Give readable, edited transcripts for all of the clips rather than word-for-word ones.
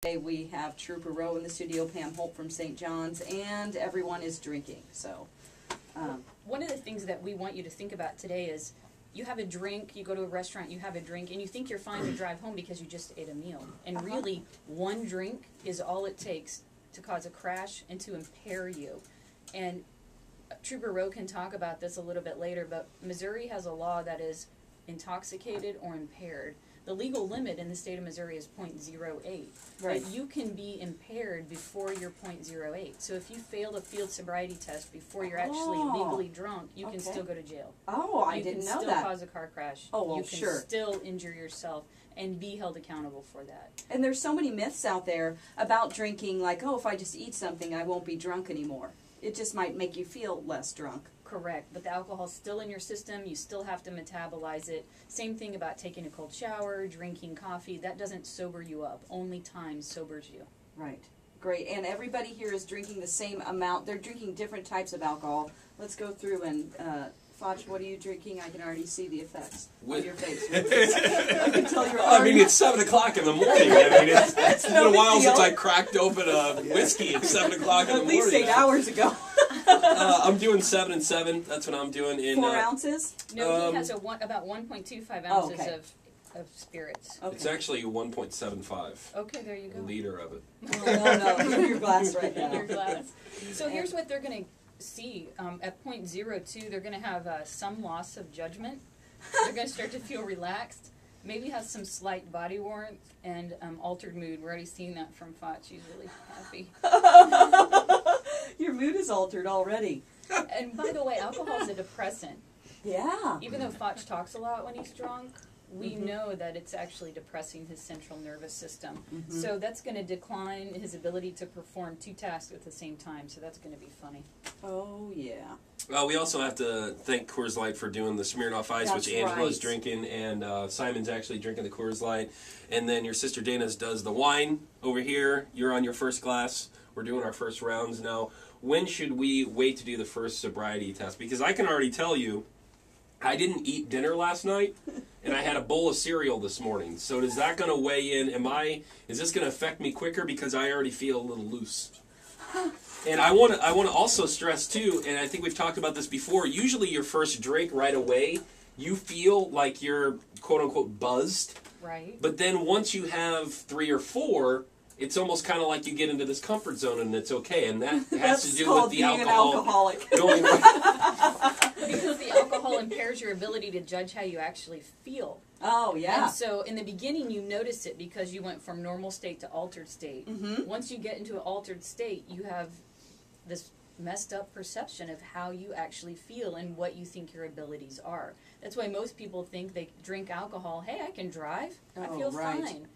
Today we have Trooper Rowe in the studio, Pam Holt from St. John's, and everyone is drinking. So, one of the things that we want you to think about today is you have a drink, you go to a restaurant, you have a drink, and you think you're fine to drive home because you just ate a meal. And really, one drink is all it takes to cause a crash and to impair you. And Trooper Rowe can talk about this a little bit later, but Missouri has a law that is intoxicated or impaired. The legal limit in the state of Missouri is .08. right. But you can be impaired before you're .08. So if you failed a field sobriety test before you're actually legally drunk, you can still go to jail. Oh, I didn't know that. You can still cause a car crash. Oh, well, you can still injure yourself and be held accountable for that. And there's so many myths out there about drinking, like, oh, if I just eat something, I won't be drunk anymore. It just might make you feel less drunk. Correct, but the alcohol's still in your system. You still have to metabolize it. Same thing about taking a cold shower, drinking coffee. That doesn't sober you up. Only time sobers you. Right. Great. And everybody here is drinking the same amount. They're drinking different types of alcohol. Let's go through and, Fotsch, what are you drinking? I can already see the effects on your face. I can tell you're I mean, it's 7 o'clock in the morning. I mean, it's been no a while big since deal. I cracked open a whiskey at 7 o'clock in the morning. At least 8 hours ago. I'm doing 7 and 7. That's what I'm doing. In 4 ounces? No, he has about 1.25 ounces of spirits. Okay. It's actually 1.75. Okay, there you go. A liter of it. Oh, no, in your glass right now. In your glass. So here's what they're going to see. At .02, they're going to have some loss of judgment. They're going to start to feel relaxed. Maybe have some slight body warmth and altered mood. We're already seeing that from Fotsch. She's really happy. Your mood is altered already. And by the way, alcohol is a depressant. Yeah. Even though Fotsch talks a lot when he's drunk, we know that it's actually depressing his central nervous system. So that's going to decline his ability to perform 2 tasks at the same time. So that's going to be funny. Oh, yeah. Well, we also have to thank Coors Light for doing the Smirnoff Ice, That's which Angela's right. drinking, and Simon's actually drinking the Coors Light. And then your sister Dana's does the wine over here. You're on your first glass. We're doing our first rounds now. When should we wait to do the first sobriety test? Because I can already tell you, I didn't eat dinner last night, and I had a bowl of cereal this morning. So is that going to weigh in? Is this going to affect me quicker because I already feel a little loose? And I want to also stress too, and I think we've talked about this before. Usually, your first drink right away, you feel like you're quote unquote buzzed. Right. But then once you have 3 or 4, it's almost kind of like you get into this comfort zone and it's okay. And that has to do with the being alcohol an alcoholic. going right. Because the alcohol impairs your ability to judge how you actually feel. Oh, yeah. And so in the beginning you notice it because you went from normal state to altered state. Once you get into an altered state, you have this messed up perception of how you actually feel and what you think your abilities are. That's why most people think they drink alcohol, hey, I can drive, I feel fine.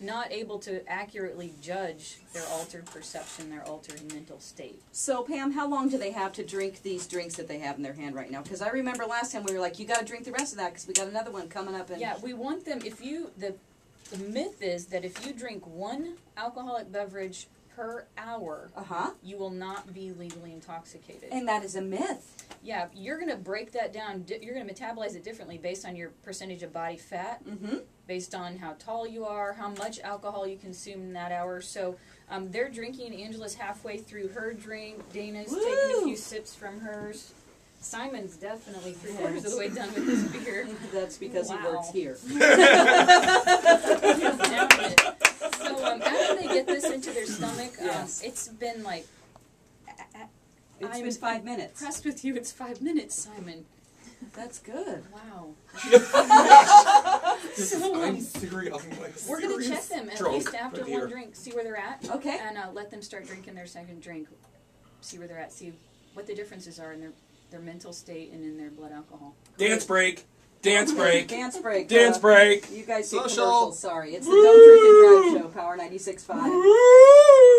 Not able to accurately judge their altered perception, their altered mental state. So, Pam, how long do they have to drink these drinks that they have in their hand right now? Because I remember last time we were like, you got to drink the rest of that because we got another one coming up. And yeah, we want them, the myth is that if you drink 1 alcoholic beverage per hour, you will not be legally intoxicated. And that is a myth. Yeah, you're going to break that down. You're going to metabolize it differently based on your percentage of body fat, based on how tall you are, how much alcohol you consume in that hour. So they're drinking. Angela's halfway through her drink. Dana's taking a few sips from hers. Simon's definitely 3/4 of the way done with his beer. That's because he works here. So after they get this into their stomach, it's been like... It's been 5 minutes. Impressed with you. It's 5 minutes, Simon. That's good. Wow. I'm serious. We're going to check them at least after 1 drink, see where they're at. Okay. And let them start drinking their second drink, see where they're at, see what the differences are in their mental state and in their blood alcohol. Dance break. Dance break. Dance break. Dance break. You guys see Social. commercials, sorry. It's the Don't Drink and Drive Show, Power 96.5.